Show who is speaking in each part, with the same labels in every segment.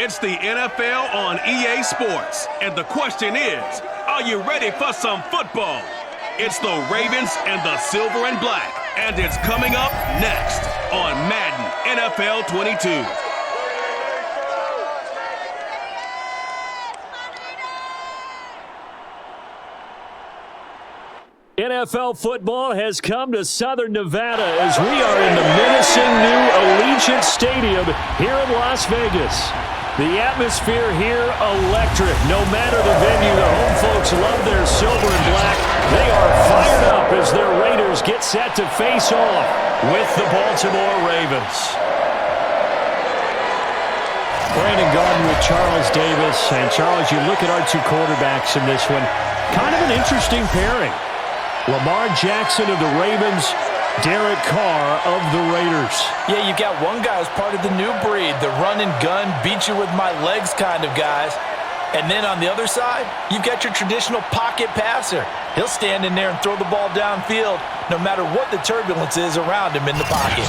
Speaker 1: It's the NFL on EA Sports, and the question is, are you ready for some football? It's the Ravens and the Silver and Black, and it's coming up next on Madden NFL 22.
Speaker 2: NFL football has come to Southern Nevada as we are in the menacing new Allegiant Stadium here in Las Vegas. The atmosphere here, electric. No matter the venue, the home folks love their silver and black. They are fired up as their Raiders get set to face off with the Baltimore Ravens. Brandon Garden with Charles Davis. And Charles, you look at our two quarterbacks in this one. Kind of an interesting pairing. Lamar Jackson of the Ravens, Derek Carr of the Raiders.
Speaker 3: Yeah, you got one guy who's part of the new breed, the run and gun, beat you with my legs kind of guys. And then on the other side, you've got your traditional pocket passer. He'll stand in there and throw the ball downfield no matter what the turbulence is around him in the pocket.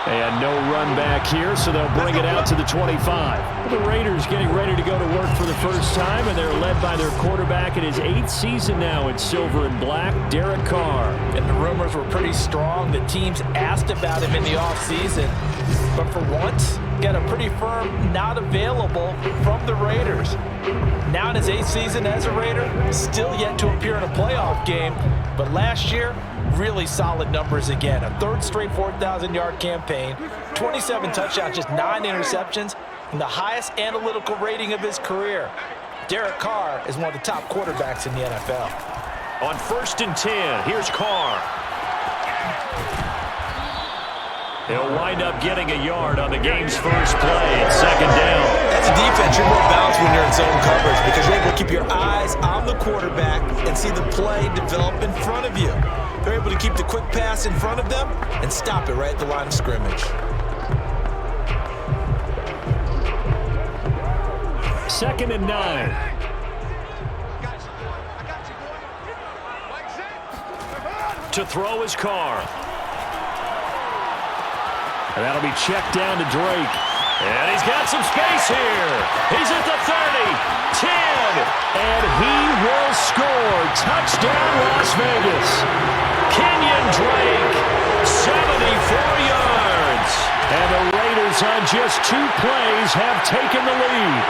Speaker 2: And no run back here, so they'll bring it out to the 25. The Raiders getting ready to go to work for the first time, and they're led by their quarterback in his 8th season now in silver and black, Derek Carr.
Speaker 3: And the rumors were pretty strong. The teams asked about him in the offseason. But for once, got a pretty firm not available from the Raiders. Now in his 8th season as a Raider, still yet to appear in a playoff game. But last year, really solid numbers again. A 3rd straight 4,000-yard campaign, 27 touchdowns, just 9 interceptions, and the highest analytical rating of his career. Derek Carr is one of the top quarterbacks in the NFL.
Speaker 2: On 1st and 10, here's Carr. He'll wind up getting a yard on the game's first play at 2nd down.
Speaker 3: As a defense, you're more balanced when you're in zone coverage because you're able to keep your eyes on the quarterback and see the play develop in front of you. They're able to keep the quick pass in front of them and stop it right at the line of scrimmage.
Speaker 2: 2nd and 9. To throw his Carr. And that'll be checked down to Drake. And he's got some space here. He's at the 30, 10, and he will score. Touchdown, Las Vegas. Kenyon Drake, 74 yards. And the Raiders on just 2 plays have taken the lead.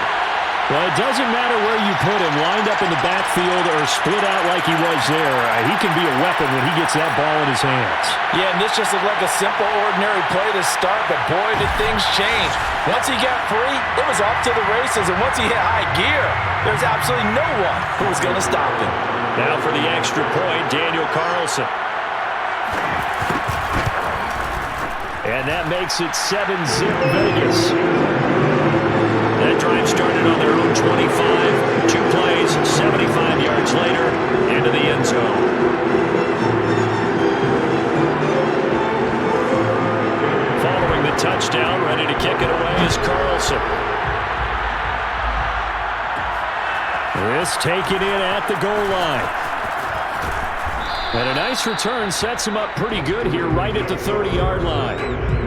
Speaker 2: Well, it doesn't matter where you put him, lined up in the backfield or split out like he was there. He can be a weapon when he gets that ball in his hands.
Speaker 3: Yeah, and this just looked like a simple, ordinary play to start, but boy, did things change. Once he got free, it was off to the races, and once he hit high gear, there's absolutely no one who was going to stop him.
Speaker 2: Now for the extra point, Daniel Carlson. And that makes it 7-0 Vegas. That drive started on their own 25. 2 plays, 75 yards later, into the end zone. Following the touchdown, ready to kick it away is Carlson. This taken in at the goal line. And a nice return sets him up pretty good here right at the 30-yard line.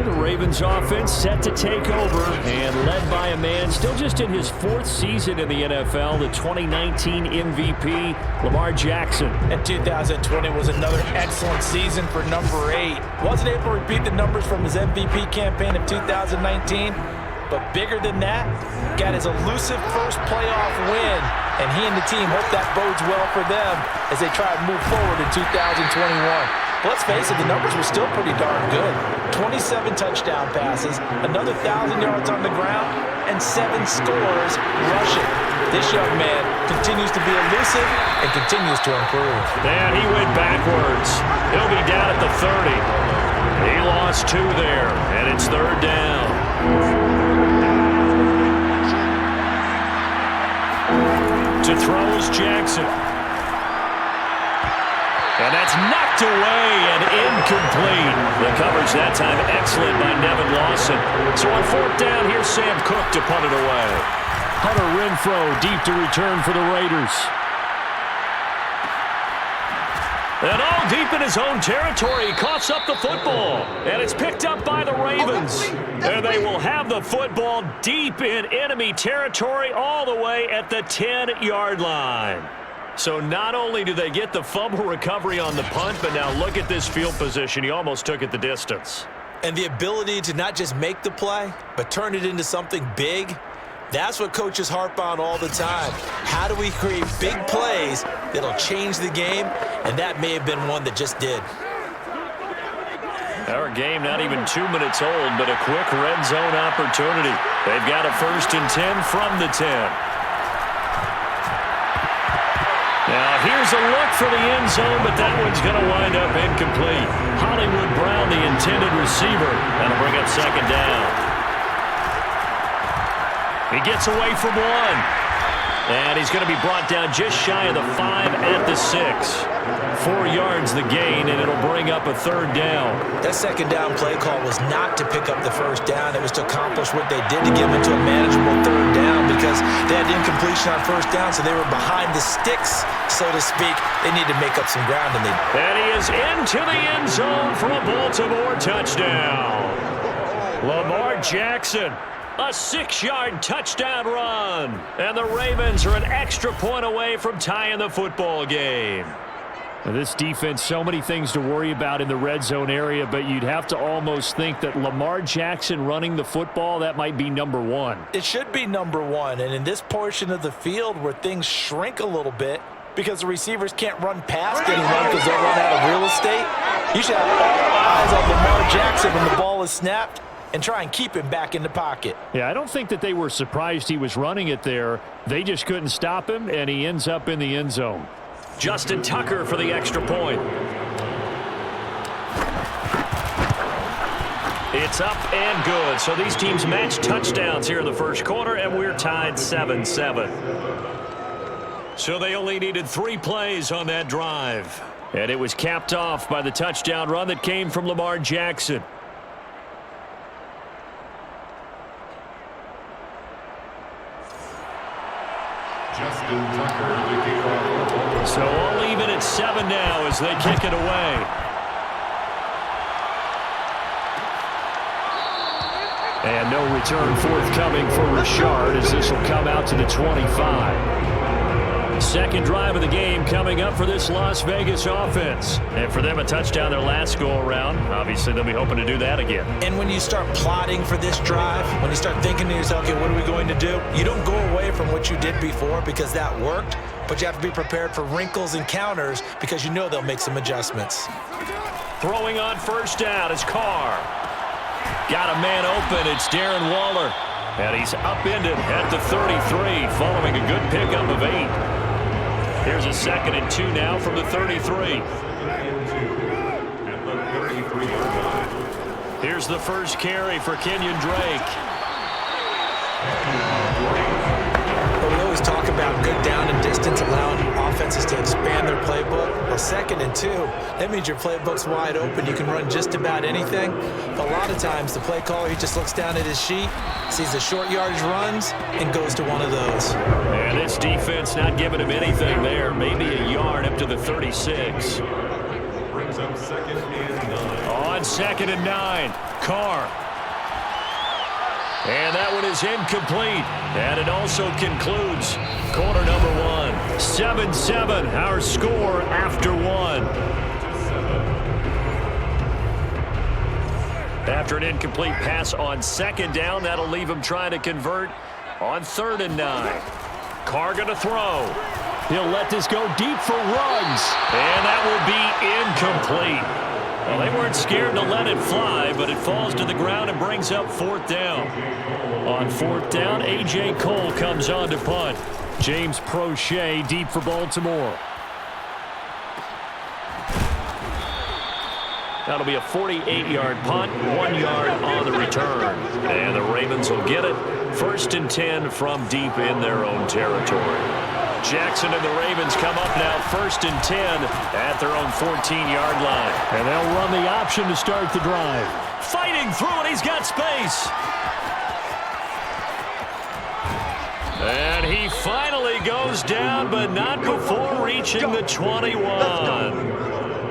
Speaker 2: The Ravens offense set to take over and led by a man still just in his 4th season in the NFL, the 2019 MVP, Lamar Jackson.
Speaker 3: And 2020 was another excellent season for number 8. Wasn't able to repeat the numbers from his MVP campaign of 2019, but bigger than that, got his elusive first playoff win, and he and the team hope that bodes well for them as they try to move forward in 2021. But let's face it, the numbers were still pretty darn good. 27 touchdown passes, another 1,000 yards on the ground, and 7 scores rushing. This young man continues to be elusive and continues to improve.
Speaker 2: And he went backwards. He'll be down at the 30. He lost 2 there, and it's 3rd down. To throw is Jackson. And that's knocked away and incomplete. The coverage that time excellent by Nevin Lawson. So on fourth down, here's Sam Cook to punt it away. Hunter Renfrow deep to return for the Raiders. And all deep in his own territory, coughs up the football. And it's picked up by the Ravens. And they will have the football deep in enemy territory all the way at the 10-yard line. So not only do they get the fumble recovery on the punt, but now look at this field position. He almost took it the distance.
Speaker 3: And the ability to not just make the play, but turn it into something big. That's what coaches harp on all the time. How do we create big plays that'll change the game? And that may have been one that just did.
Speaker 2: Our game not even 2 minutes old, but a quick red zone opportunity. They've got a 1st and 10 from the 10. Now here's a look for the end zone, but that one's going to wind up incomplete. Hollywood Brown, the intended receiver. That'll bring up 2nd down. He gets away from one. And he's going to be brought down just shy of the 5 at the 6. 4 yards the gain, and it'll bring up a 3rd down.
Speaker 3: That 2nd down play call was not to pick up the 1st down. It was to accomplish what they did to get them into a manageable 3rd down because they had incompletion on 1st down, so they were behind the sticks, so to speak. They need to make up some ground. And
Speaker 2: he is into the end zone for a Baltimore touchdown. Lamar Jackson. A 6-yard touchdown run. And the Ravens are an extra point away from tying the football game. Now this defense, so many things to worry about in the red zone area, but you'd have to almost think that Lamar Jackson running the football, that might be number 1.
Speaker 3: It should be number 1. And in this portion of the field where things shrink a little bit because the receivers can't run past anyone because they'll run out of real estate, you should have all eyes on Lamar Jackson when the ball is snapped and try and keep him back in the pocket.
Speaker 2: Yeah, I don't think that they were surprised he was running it there. They just couldn't stop him, and he ends up in the end zone. Justin Tucker for the extra point. It's up and good. So these teams match touchdowns here in the first quarter, and we're tied 7-7. So they only needed 3 plays on that drive. And it was capped off by the touchdown run that came from Lamar Jackson. So all even at 7 now as they kick it away. And no return forthcoming for Richard as this will come out to the 25. Second drive of the game coming up for this Las Vegas offense. And for them, a touchdown their last go-around. Obviously, they'll be hoping to do that again.
Speaker 3: And when you start plotting for this drive, when you start thinking to yourself, okay, what are we going to do? You don't go away from what you did before because that worked, but you have to be prepared for wrinkles and counters because you know they'll make some adjustments.
Speaker 2: Throwing on first down is Carr. Got a man open. It's Darren Waller. And he's upended at the 33 following a good pickup of 8. Here's a 2nd and 2 now from the 33. Here's the first carry for Kenyon Drake.
Speaker 3: But we always talk about good down and distance, allowing offenses to expand their playbook. Well, 2nd and 2, that means your playbook's wide open. You can run just about anything. But a lot of times, the play caller, he just looks down at his sheet, sees the short yardage runs, and goes to one of those.
Speaker 2: And this defense not giving him anything there. Maybe a yard up to the 36.
Speaker 4: Brings up 2nd and 9.
Speaker 2: On 2nd and 9, Carr. And that one is incomplete. And it also concludes quarter number 1. 7-7, our score after 1. After an incomplete pass on 2nd down, that'll leave him trying to convert on 3rd and 9. Carr going to throw. He'll let this go deep for Ruggs. And that will be incomplete. Well, they weren't scared to let it fly, but it falls to the ground and brings up 4th down. On 4th down, A.J. Cole comes on to punt. James Prochet deep for Baltimore. That'll be a 48-yard punt, 1 yard on the return. And the Ravens will get it. 1st and 10 from deep in their own territory. Jackson and the Ravens come up now 1st and 10 at their own 14-yard line.
Speaker 5: And they'll run the option to start the drive.
Speaker 2: Fighting through, and he's got space. And he finally goes down, but not before reaching the 21.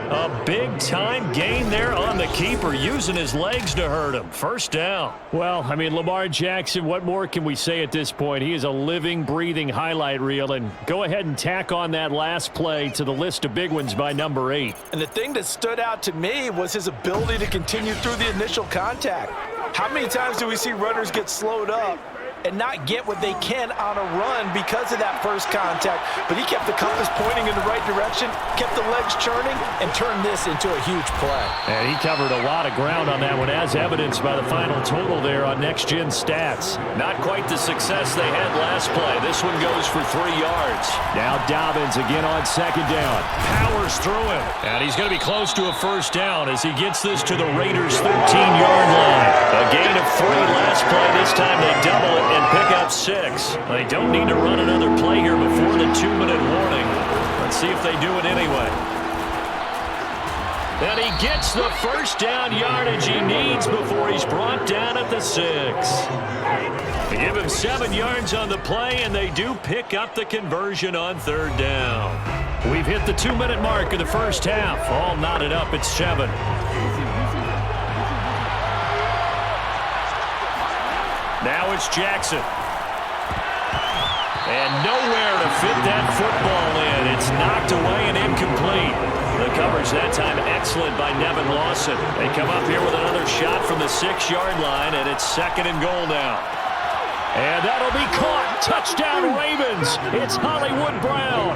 Speaker 2: A big-time gain there on the keeper, using his legs to hurt him. 1st down.
Speaker 5: Well, I mean, Lamar Jackson, what more can we say at this point? He is a living, breathing highlight reel. And go ahead and tack on that last play to the list of big ones by number 8.
Speaker 3: And the thing that stood out to me was his ability to continue through the initial contact. How many times do we see runners get slowed up and not get what they can on a run because of that first contact? But he kept the compass pointing in the right direction, kept the legs churning, and turned this into a huge play.
Speaker 5: And he covered a lot of ground on that one, as evidenced by the final total there on next-gen stats.
Speaker 2: Not quite the success they had last play. This one goes for 3 yards.
Speaker 5: Now Dobbins again on 2nd down. Powers through him.
Speaker 2: And he's going to be close to a 1st down as he gets this to the Raiders' 13-yard line. A gain of 3 last play. This time they double it and pick up 6. They don't need to run another play here before the 2-minute warning. Let's see if they do it anyway. And he gets the 1st down yardage he needs before he's brought down at the 6. They give him 7 yards on the play, and they do pick up the conversion on 3rd down.
Speaker 5: We've hit the 2-minute mark of the first half. All knotted up at 7.
Speaker 2: Now it's Jackson. And nowhere to fit that football in. It's knocked away and incomplete. The coverage that time excellent by Nevin Lawson. They come up here with another shot from the 6-yard line, and it's 2nd and goal now.
Speaker 5: And that'll be caught. Touchdown Ravens. It's Hollywood Brown.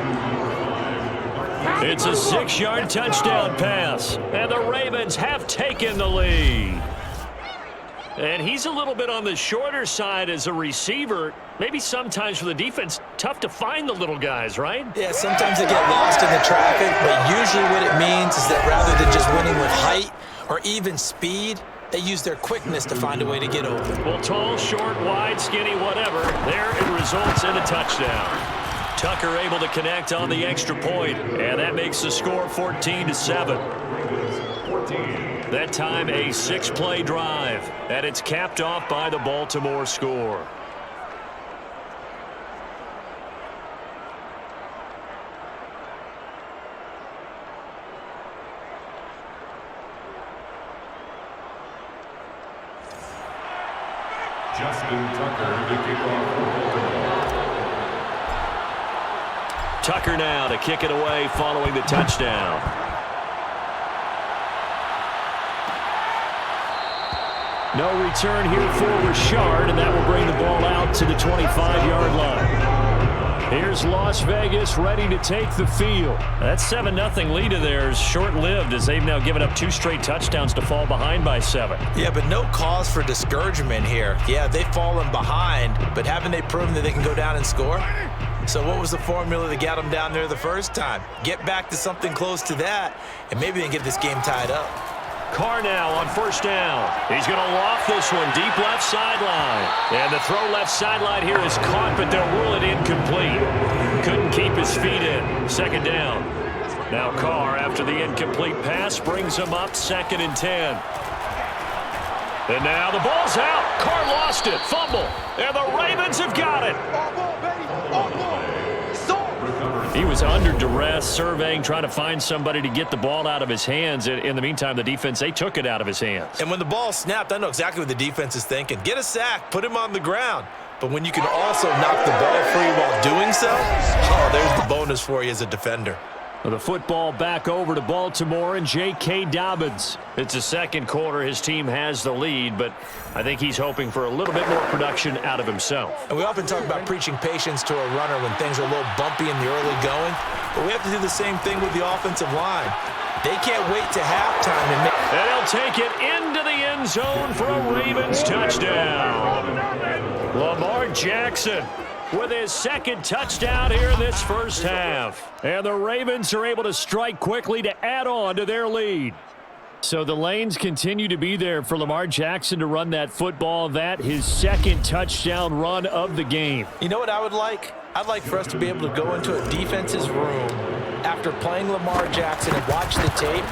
Speaker 2: It's a 6-yard touchdown pass, and the Ravens have taken the lead. And he's a little bit on the shorter side as a receiver. Maybe sometimes for the defense, tough to find the little guys, right?
Speaker 3: Yeah, sometimes they get lost in the traffic, but usually what it means is that rather than just winning with height or even speed, they use their quickness to find a way to get open.
Speaker 2: Well, tall, short, wide, skinny, whatever, there it results in a touchdown. Tucker able to connect on the extra point, and that makes the score 14-7. That time a 6-play drive, and it's capped off by the Baltimore score.
Speaker 4: Justin Tucker, the kickoff for Baltimore.
Speaker 2: Tucker now to kick it away following the touchdown.
Speaker 5: No return here for Richard, and that will bring the ball out to the 25-yard line. Here's Las Vegas ready to take the field.
Speaker 2: That 7-0 lead of theirs short-lived as they've now given up 2 straight touchdowns to fall behind by 7.
Speaker 3: Yeah, but no cause for discouragement here. Yeah, they've fallen behind, but haven't they proven that they can go down and score? So what was the formula that got them down there the first time? Get back to something close to that, and maybe they can get this game tied up.
Speaker 2: Carr now on 1st down. He's going to loft this one deep left sideline. And the throw left sideline here is caught, but they'll rule it incomplete. Couldn't keep his feet in. 2nd down. Now Carr, after the incomplete pass, brings him up 2nd and 10. And now the ball's out. Carr lost it. Fumble. And the Ravens have got it. He was under duress, surveying, trying to find somebody to get the ball out of his hands. In the meantime, the defense, they took it out of his hands.
Speaker 3: And when the ball snapped, I know exactly what the defense is thinking. Get a sack, put him on the ground. But when you can also knock the ball free while doing so, oh, there's the bonus for you as a defender.
Speaker 5: The football back over to Baltimore and J.K. Dobbins.
Speaker 2: It's the 2nd quarter. His team has the lead, but I think he's hoping for a little bit more production out of himself.
Speaker 3: And we often talk about preaching patience to a runner when things are a little bumpy in the early going, but we have to do the same thing with the offensive line. They can't wait to halftime.
Speaker 2: And they'll take it into the end zone for a Ravens touchdown. Lamar Jackson with his 2nd touchdown here in this first half.
Speaker 5: And the Ravens are able to strike quickly to add on to their lead. So the lanes continue to be there for Lamar Jackson to run that football. That his 2nd touchdown run of the game.
Speaker 3: You know what I would like? I'd like for us to be able to go into a defense's room after playing Lamar Jackson and watch the tape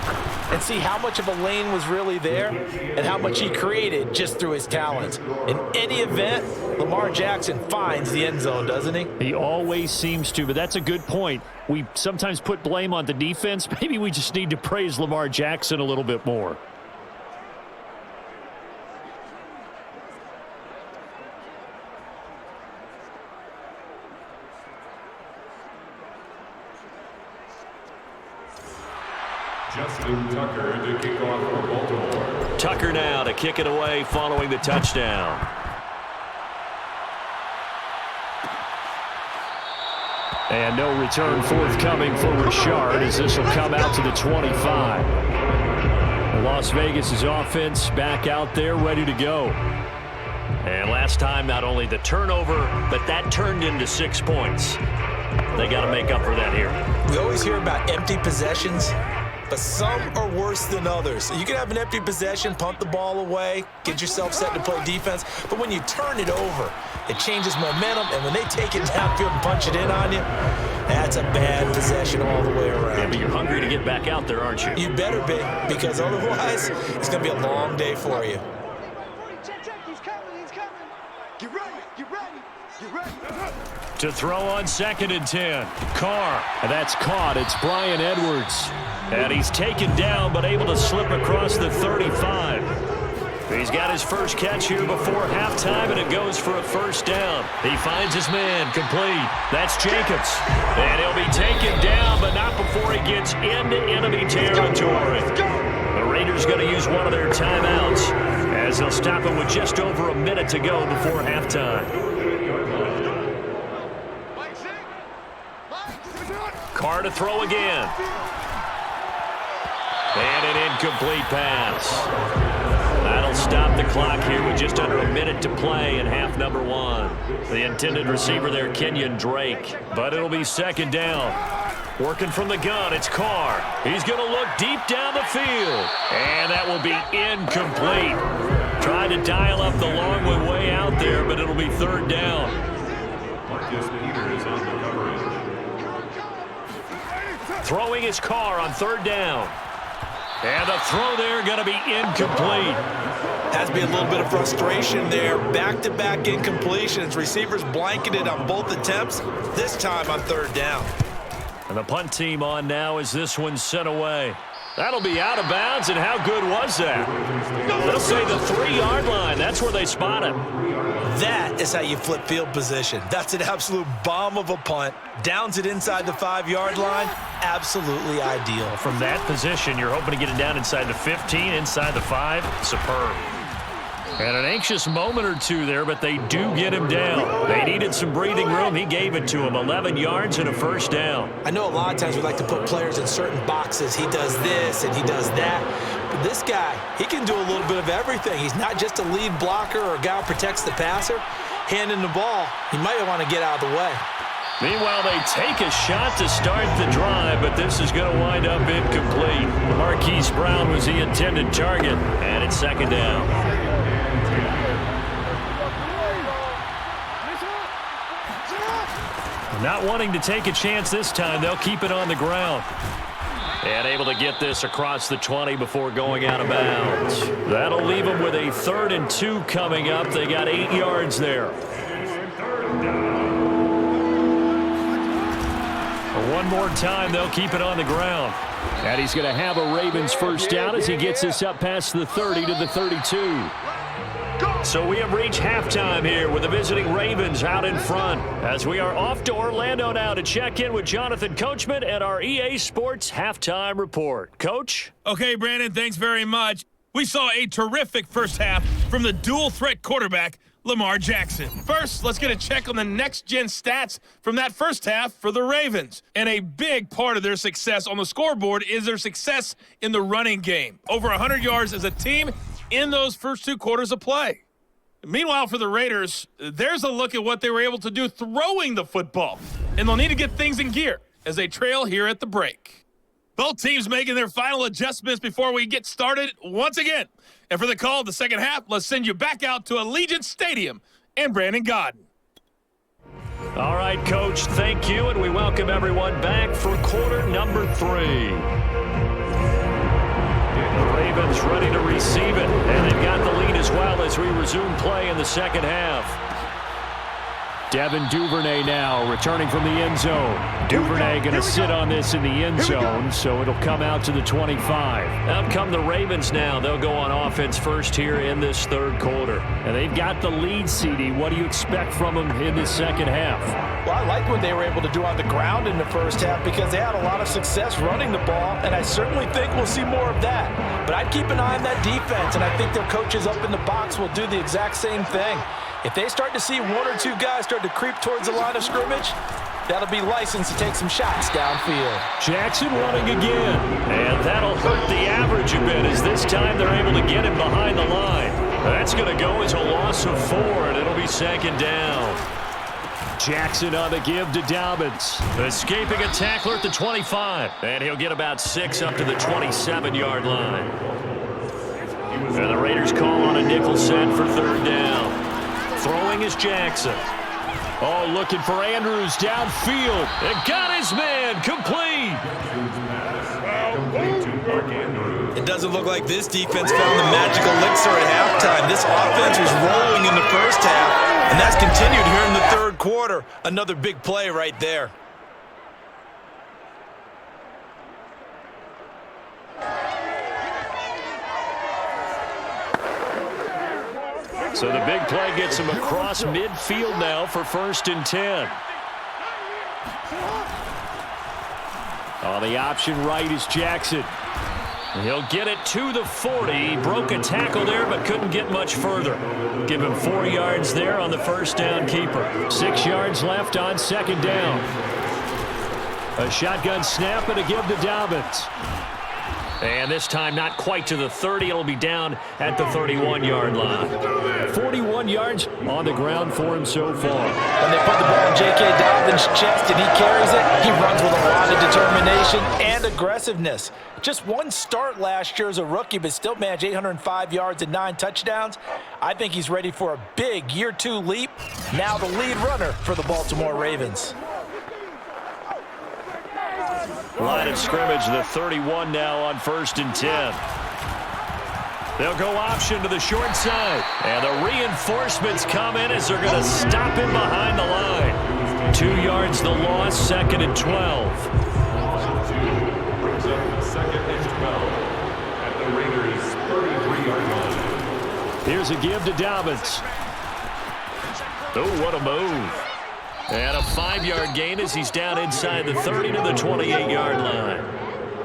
Speaker 3: and see how much of a lane was really there and how much he created just through his talents. In any event, Lamar Jackson finds the end zone, doesn't he?
Speaker 5: He always seems to, but that's a good point. We sometimes put blame on the defense. Maybe we just need to praise Lamar Jackson a little bit more.
Speaker 4: Justin Tucker to kick off for Baltimore.
Speaker 2: Tucker now to kick it away following the touchdown.
Speaker 5: And no return forthcoming for Richard as this will come out to the 25. Las Vegas' offense back out there ready to go.
Speaker 2: And last time, not only the turnover, but that turned into 6 points. They got to make up for that here.
Speaker 3: We always hear about empty possessions, but some are worse than others. You can have an empty possession, punt the ball away, get yourself set to play defense, but when you turn it over, it changes momentum, and when they take it downfield and punch it in on you, that's a bad possession all the way around.
Speaker 2: Yeah, but you're hungry to get back out there, aren't you?
Speaker 3: You better be, because otherwise, it's going to be a long day for you.
Speaker 6: Get ready, get ready, get ready.
Speaker 5: To throw on 2nd and 10. Carr. And that's caught. It's Bryan Edwards. And he's taken down, but able to slip across the 35. He's got his first catch here before halftime, and it goes for a first down. He finds his man, complete. That's Jacobs. And he'll be taken down, but not before he gets into enemy territory. The Raiders going to use one of their timeouts as they'll stop him with just over a minute to go before halftime. Carr to throw again. And an incomplete pass. That'll stop the clock here with just under a minute to play in half number 1. The intended receiver there, Kenyon Drake. But it'll be 2nd down. Working from the gun, it's Carr. He's going to look deep down the field. And that will be incomplete. Tried to dial up the long one way out there, but it'll be 3rd down.
Speaker 4: Marcus Peters on the coverage.
Speaker 5: Throwing his Carr on 3rd down. And the throw there going to be incomplete.
Speaker 3: Has to be a little bit of frustration there. Back-to-back incompletions. Receivers blanketed on both attempts, this time on 3rd down.
Speaker 5: And the punt team on now as this one's sent away. That'll be out of bounds, and how good was that? They'll say the 3-yard line. That's where they spot him.
Speaker 3: That is how you flip field position. That's an absolute bomb of a punt. Downs it inside the 5-yard line. Absolutely ideal.
Speaker 5: From that position, you're hoping to get it down inside the 15, inside the 5. Superb. And an anxious moment or two there, but they do get him down. They needed some breathing room. He gave it to him. 11 yards and a first down.
Speaker 3: I know a lot of times we like to put players in certain boxes. He does this and he does that. But this guy, he can do a little bit of everything. He's not just a lead blocker or a guy who protects the passer. Handing the ball, he might want to get out of the way.
Speaker 5: Meanwhile, they take a shot to start the drive, but this is going to wind up incomplete. Marquise Brown was the intended target, and it's 2nd down. Not wanting to take a chance this time, they'll keep it on the ground. And able to get this across the 20 before going out of bounds. That'll leave them with a 3rd and 2 coming up. They got 8 yards there. One more time, they'll keep it on the ground. And he's going to have a Ravens first down as he gets this up past the 30 to the 32. So we have reached halftime here with the visiting Ravens out in front as we are off to Orlando now to check in with Jonathan Coachman at our EA Sports Halftime Report. Coach?
Speaker 7: Okay, Brandon, thanks very much. We saw a terrific first half from the dual-threat quarterback, Lamar Jackson. First, let's get a check on the next-gen stats from that first half for the Ravens. And a big part of their success on the scoreboard is their success in the running game. Over 100 yards as a team in those first 2 quarters of play. Meanwhile, for the Raiders, there's a look at what they were able to do throwing the football. And they'll need to get things in gear as they trail here at the break. Both teams making their final adjustments before we get started once again. And for the call of the second half, let's send you back out to Allegiant Stadium and Brandon Godden.
Speaker 5: All right, Coach, thank you, and we welcome everyone back for quarter number 3. The Ravens ready to receive it, and they've got the lead as well as we resume play in the second half.
Speaker 2: Devin Duvernay now returning from the end zone. Duvernay going to sit on this in the end zone, so it'll come out to the 25.
Speaker 5: Out come the Ravens now. They'll go on offense first here in this third quarter.
Speaker 2: And they've got the lead, CD. What do you expect from them in this second half?
Speaker 3: Well, I like what they were able to do on the ground in the first half because they had a lot of success running the ball, and I certainly think we'll see more of that. But I'd keep an eye on that defense, and I think their coaches up in the box will do the exact same thing. If they start to see 1 or 2 guys start to creep towards the line of scrimmage, that'll be licensed to take some shots downfield.
Speaker 2: Jackson running again.
Speaker 5: And that'll hurt the average a bit as this time they're able to get him behind the line. That's going to go as a loss of 4, and it'll be second down.
Speaker 2: Jackson on the give to Dobbins.
Speaker 5: Escaping a tackler at the 25. And he'll get about 6 up to the 27-yard line. And the Raiders call on a nickel set for third down. Throwing is Jackson.
Speaker 2: Oh, looking for Andrews downfield.
Speaker 5: And got his man complete.
Speaker 3: It doesn't look like this defense found the magical elixir at halftime. This offense was rolling in the first half, and that's continued here in the third quarter. Another big play right there.
Speaker 5: So the big play gets him across midfield now for 1st and 10.
Speaker 2: On the option right is Jackson.
Speaker 5: He'll get it to the 40. He broke a tackle there but couldn't get much further. Give him 4 yards there on the first down keeper.
Speaker 2: 6 yards left on second down. A shotgun snap and a give to Dobbins.
Speaker 5: And this time not quite to the 30. It'll be down at the 31-yard line.
Speaker 2: 41 yards on the ground for him so far.
Speaker 3: When they put the ball in J.K. Dobbins' chest and he carries it, he runs with a lot of determination and aggressiveness. Just 1 start last year as a rookie, but still managed 805 yards and 9 touchdowns. I think he's ready for a big year 2 leap. Now the lead runner for the Baltimore Ravens.
Speaker 5: Line of scrimmage, the 31 now on 1st and 10. They'll go option to the short side. And the reinforcements come in as they're going to stop him behind the line. 2 yards the loss, 2nd and 12.
Speaker 4: Brings up 2nd and 12 at the Raiders' 33-yard line.
Speaker 2: Here's a give to Dobbins.
Speaker 5: Oh, what a move. And a 5-yard gain as he's down inside the 30 to the 28-yard line.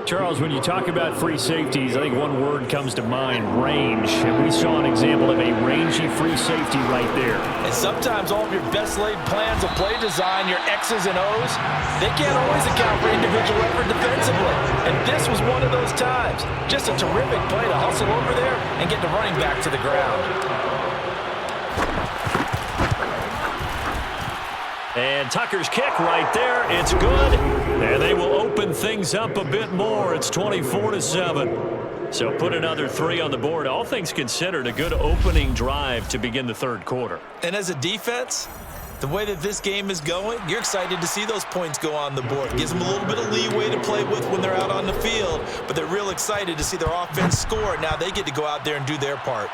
Speaker 2: Charles, when you talk about free safeties, I think one word comes to mind, range. And we saw an example of a rangy free safety right there.
Speaker 3: And sometimes all of your best laid plans of play design, your X's and O's, they can't always account for individual effort defensively. And this was one of those times. Just a terrific play to hustle over there and get the running back to the ground.
Speaker 5: And Tucker's kick right there. It's good. And they will open things up a bit more. It's 24-7. So put another 3 on the board. All things considered, a good opening drive to begin the third quarter.
Speaker 3: And as a defense, the way that this game is going, you're excited to see those points go on the board. Gives them a little bit of leeway to play with when they're out on the field. But they're real excited to see their offense score. Now they get to go out there and do their part.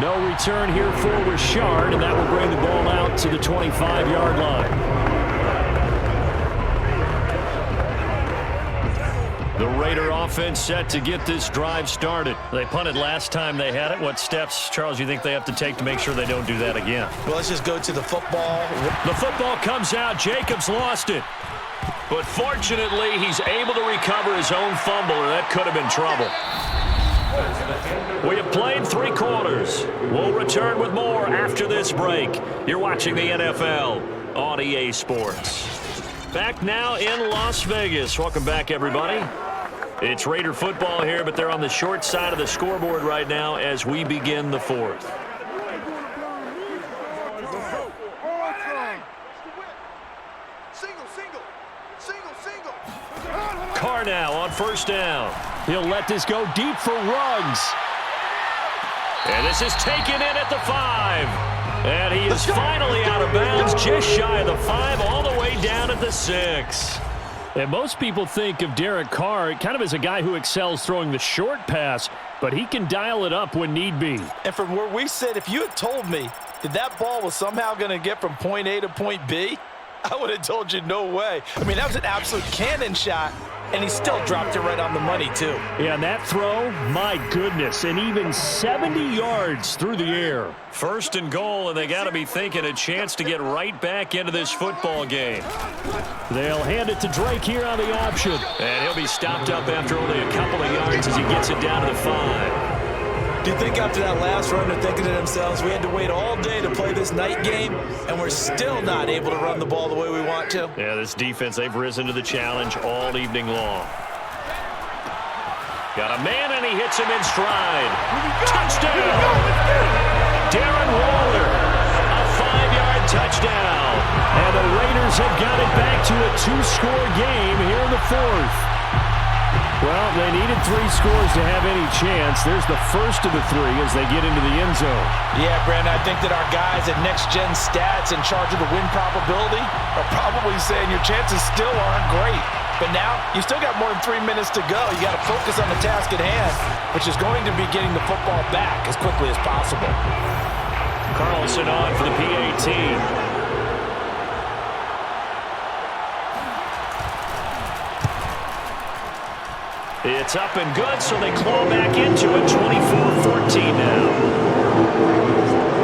Speaker 2: No return here for Richard, and that will bring the ball out to the 25-yard line.
Speaker 5: The Raider offense set to get this drive started. They punted last time they had it. What steps, Charles, you think they have to take to make sure they don't do that again?
Speaker 3: Well, let's just go to the football.
Speaker 5: The football comes out. Jacobs lost it. But fortunately, he's able to recover his own fumble, or that could have been trouble. We have played 3 quarters. We'll return with more after this break. You're watching the NFL on EA Sports. Back now in Las Vegas. Welcome back, everybody. It's Raider football here, but they're on the short side of the scoreboard right now as we begin the 4th. Carr now on 1st down.
Speaker 2: He'll let this go deep for Ruggs.
Speaker 5: And this is taken in at the 5. And he is finally out of bounds, just shy of the 5, all the way down at the 6.
Speaker 2: And most people think of Derek Carr kind of as a guy who excels throwing the short pass, but he can dial it up when need be.
Speaker 3: And from where we sit, if you had told me that that ball was somehow going to get from point A to point B, I would have told you no way. I mean, that was an absolute cannon shot, and he still dropped it right on the money, too.
Speaker 2: Yeah, and that throw, my goodness, and even 70 yards through the air.
Speaker 5: First and goal, and they got to be thinking a chance to get right back into this football game.
Speaker 2: They'll hand it to Drake here on the option.
Speaker 5: And he'll be stopped up after only a couple of yards as he gets it down to the 5.
Speaker 3: Do you think after that last run they're thinking to themselves, we had to wait all day to play this night game, and we're still not able to run the ball the way we want to?
Speaker 5: Yeah, this defense, they've risen to the challenge all evening long. Got a man, and he hits him in stride. Touchdown! Darren Waller, a 5-yard touchdown.
Speaker 2: And the Raiders have got it back to a 2-score game here in the 4th. Well, they needed 3 scores to have any chance. There's the first of the 3 as they get into the end zone.
Speaker 3: Yeah, Brandon, I think that our guys at Next Gen Stats in charge of the win probability are probably saying your chances still aren't great. But now, you still got more than 3 minutes to go. You got to focus on the task at hand, which is going to be getting the football back as quickly as possible.
Speaker 5: Carlson on for the PAT. It's up and good, so they claw back into it. 24-14 now.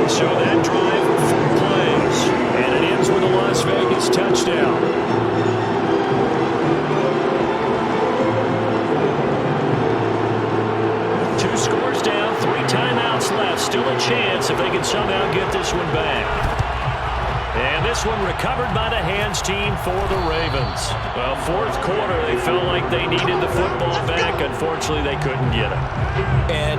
Speaker 5: So that drive, 4 plays.
Speaker 2: And it ends with a Las Vegas touchdown.
Speaker 5: Two scores down, 3 timeouts left. Still a chance if they can somehow get this one back. And this one recovered by the hands team for the Ravens. Well, 4th quarter, they felt like they needed the football back. Unfortunately, they couldn't get it.
Speaker 3: And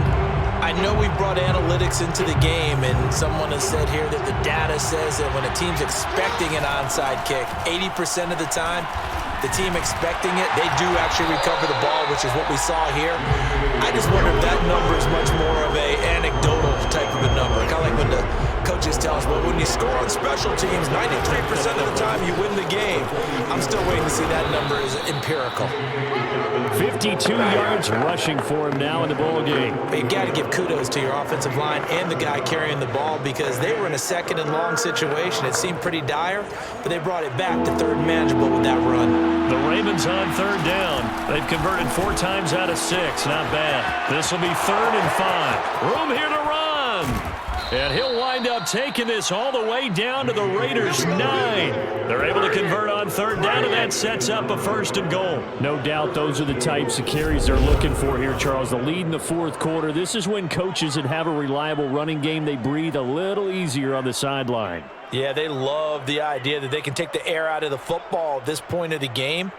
Speaker 3: I know we brought analytics into the game, and someone has said here that the data says that when a team's expecting an onside kick, 80% of the time, the team expecting it, they do actually recover the ball, which is what we saw here. I just wonder if that number is much more of a anecdotal type of a number. Kind of like when the coaches tell us, well, when you score on special teams, 93% of the time you win the game. I'm still waiting to see that number is empirical.
Speaker 2: 52 yards rushing for him now in the ball game.
Speaker 3: But you got to give kudos to your offensive line and the guy carrying the ball because they were in a 2nd and long situation. It seemed pretty dire, but they brought it back to 3rd manageable with that run.
Speaker 5: The Ravens on 3rd down. They've converted 4 times out of 6. Not bad. This will be 3rd and 5. Room here to run. And he'll wind up taking this all the way down to the Raiders' 9. They're able to convert on 3rd down, and that sets up a 1st and goal.
Speaker 2: No doubt those are the types of carries they're looking for here, Charles. The lead in the 4th quarter. This is when coaches that have a reliable running game, they breathe a little easier on the sideline.
Speaker 3: Yeah, they love the idea that they can take the air out of the football at this point of the game.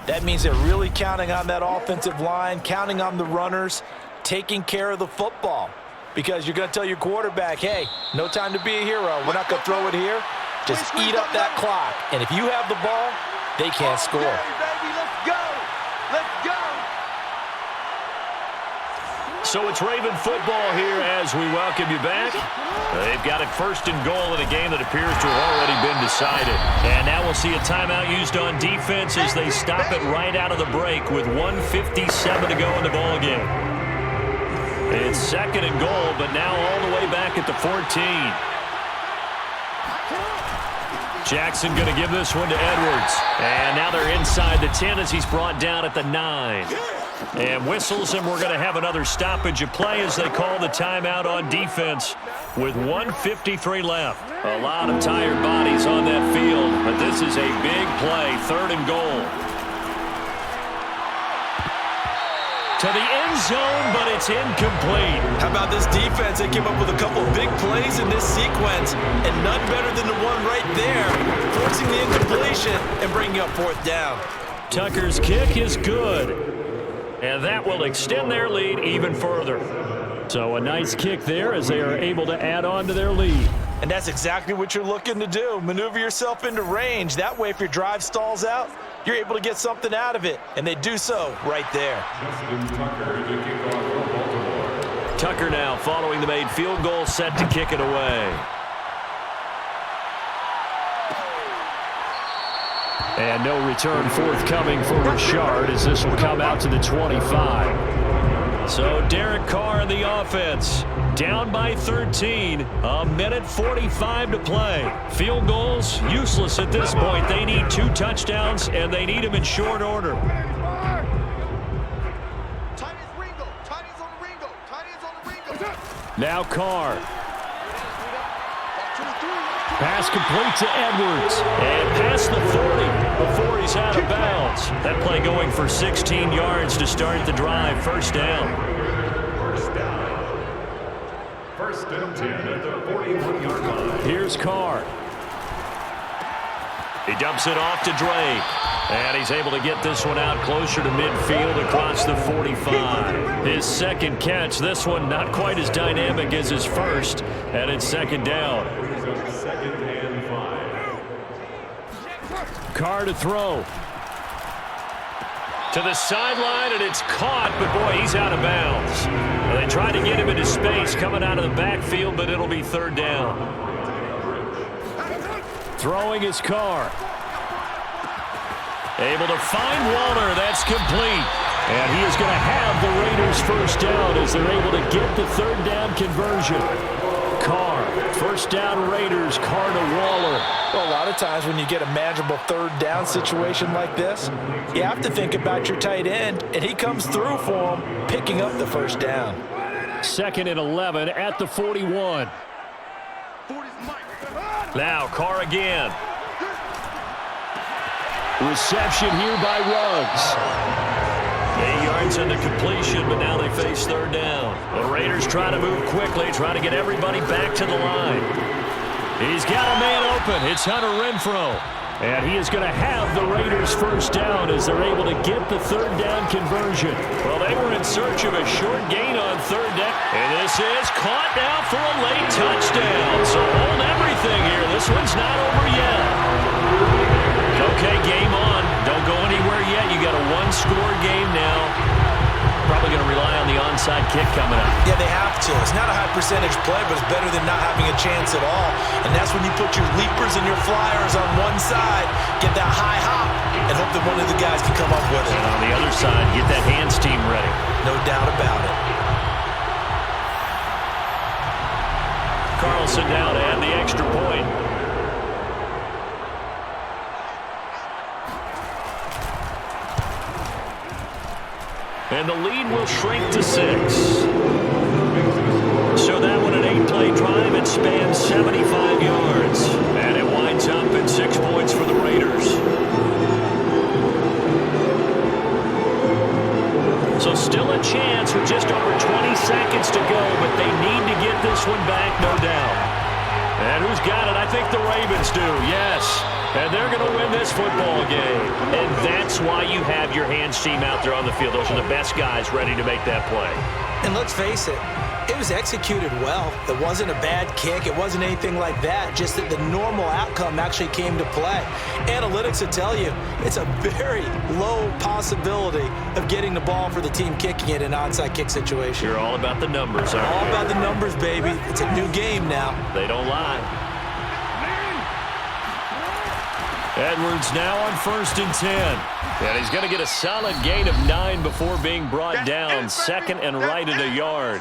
Speaker 3: That means they're really counting on that offensive line, counting on the runners, taking care of the football. Because you're going to tell your quarterback, hey, no time to be a hero. We're not going to throw it here. Just eat up that clock. And if you have the ball, they can't score.
Speaker 6: Let's go! Let's go!
Speaker 5: So it's Raven football here as we welcome you back. They've got it 1st and goal in a game that appears to have already been decided. And now we'll see a timeout used on defense as they stop it right out of the break with 1:57 to go in the ball game. It's 2nd and goal, but now all the way back at the 14. Jackson going to give this one to Edwards. And now they're inside the 10 as he's brought down at the 9. And whistles, and we're going to have another stoppage of play as they call the timeout on defense with 1:53 left. A lot of tired bodies on that field, but this is a big play, 3rd and goal. To the end zone, but it's incomplete.
Speaker 3: How about this defense? They came up with a couple big plays in this sequence, and none better than the one right there, forcing the incompletion and bringing up 4th down.
Speaker 5: Tucker's kick is good, and that will extend their lead even further.
Speaker 2: So a nice kick there as they are able to add on to their lead.
Speaker 3: And that's exactly what you're looking to do. Maneuver yourself into range. That way, if your drive stalls out, you're able to get something out of it. And they do so right there.
Speaker 5: Tucker now following the made field goal, set to kick it away. And no return forthcoming for Richard as this will come out to the 25. So Derek Carr in the offense. Down by 13. A minute 45 to play. Field goals useless at this point. They need 2 touchdowns, and they need them in short order. Now Carr. Pass complete to Edwards. And past the 40 before he's out of bounds. That play going for 16 yards to start the drive. First down.
Speaker 4: First and 10 at the 41-yard line.
Speaker 5: Here's Carr. He dumps it off to Drake. And he's able to get this one out closer to midfield across the 45. His second catch. This one not quite as dynamic as his first. And it's second down.
Speaker 4: Second and 5.
Speaker 5: Carr to throw. To the sideline, and it's caught, but boy, he's out of bounds. Well, they tried to get him into space coming out of the backfield, but it'll be third down. Throwing his Carr. Able to find Waller. That's complete. And he is going to have the Raiders first down as they're able to get the third down conversion. Carr, first down Raiders, Carr to Waller.
Speaker 3: Well, a lot of times when you get a manageable third down situation like this, you have to think about your tight end, and he comes through for him, picking up the first down.
Speaker 5: Second and 11 at the 41. Now Carr again. Reception here by Ruggs. 8 yards in the completion, but now they face third down. The Raiders try to move quickly, try to get everybody back to the line. He's got a man open. It's Hunter Renfrow. And he is going to have the Raiders first down as they're able to get the third down conversion. Well, they were in search of a short gain on third down. And this is caught now for a late touchdown. So hold everything here. This one's not over yet. Okay, game on. Don't go anywhere yet. You got a one-score game now. Probably going to rely on the onside kick coming up.
Speaker 3: Yeah, they have to. It's not a high percentage play, but it's better than not having a chance at all. And that's when you put your leapers and your flyers on one side, get that high hop, and hope that one of the guys can come up with it.
Speaker 5: And on the other side, get that hands team ready.
Speaker 3: No doubt about it.
Speaker 5: Carlson down to add the extra point. And the lead will shrink to 6. So that one an 8-play drive. It spans 75 yards. And it winds up at 6 points for the Raiders. So still a chance with just over 20 seconds to go, but they need to get this one back, no doubt. And who's got it? I think the Ravens do, yes. And they're going to win this football game. And that's why you have your hands team out there on the field. Those are the best guys ready to make that play.
Speaker 3: And let's face it, it was executed well. It wasn't a bad kick. It wasn't anything like that. Just that the normal outcome actually came to play. Analytics will tell you it's a very low possibility of getting the ball for the team kicking it in an onside kick situation.
Speaker 5: You're all about the numbers, aren't you?
Speaker 3: All about the numbers, baby. It's a new game now.
Speaker 5: They don't lie. Edwards now on 1st and 10. And he's going to get a solid gain of 9 before being brought down. Second and right at a yard.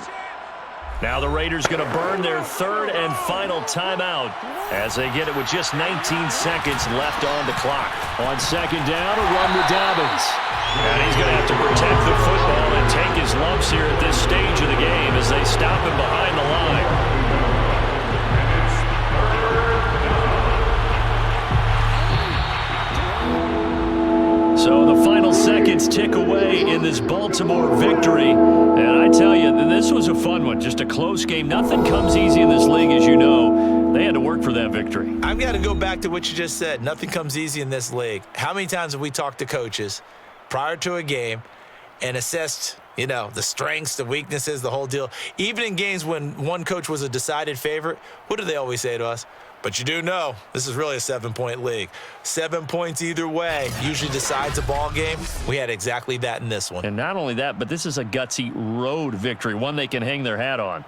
Speaker 5: Now the Raiders going to burn their third and final timeout as they get it with just 19 seconds left on the clock. On second down, a run to Dobbins. And he's going to have to protect the football and take his lumps here at this stage of the game as they stop him behind the line. So the final seconds tick away in this Baltimore victory. And I tell you, this was a fun one. Just a close game. Nothing comes easy in this league, as you know. They had to work for that victory.
Speaker 3: I've got to go back to what you just said. Nothing comes easy in this league. How many times have we talked to coaches prior to a game and assessed, you know, the strengths, the weaknesses, the whole deal? Even in games when one coach was a decided favorite, what do they always say to us? But you do know this is really a 7-point league. 7 points either way usually decides a ball game. We had exactly that in this one.
Speaker 5: And not only that, but this is a gutsy road victory, one they can hang their hat on.